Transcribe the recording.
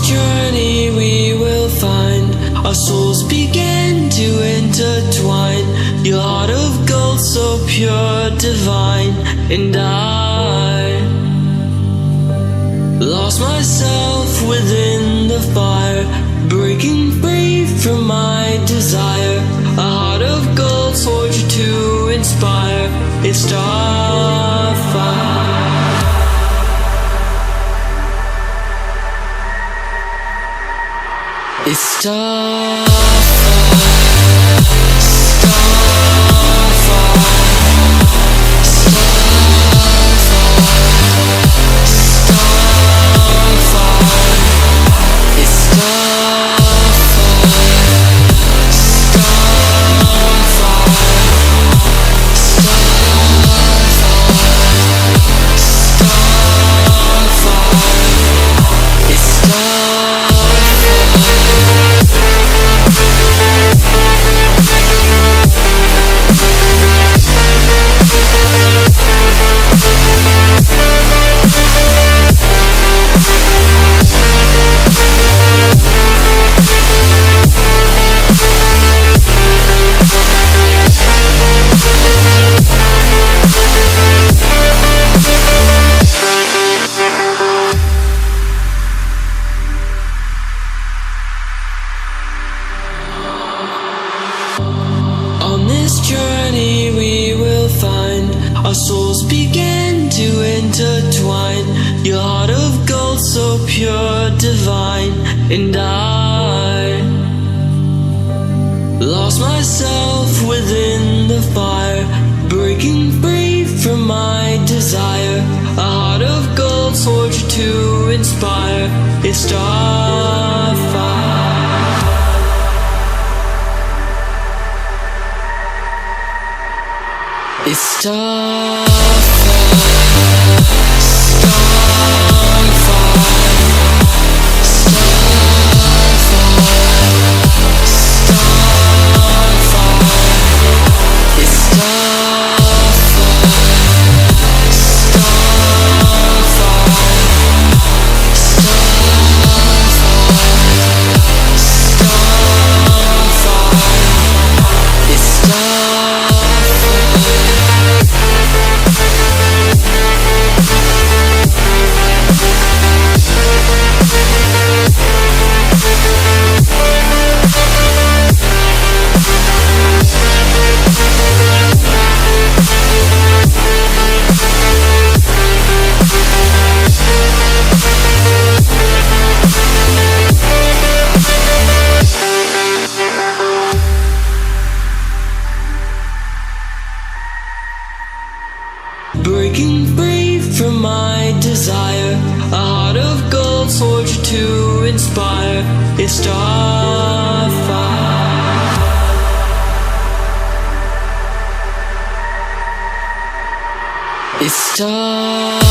journey we will find our souls begin to intertwine. Your heart of gold, so pure, divine. And I lost myself within the fire, breaking free from my desire. A heart of gold, forged to inspire. It's Starfire. It's Starfire. On this journey we will find our souls begin to intertwine. Your heart of gold, so pure, divine. And I lost myself within the fire, breaking free from my desire. A heart of gold, forged to inspire. It's Starfire. It's Starfire. Breaking free from my desire. A heart of gold, forged to inspire. It's Starfire. It's Starfire.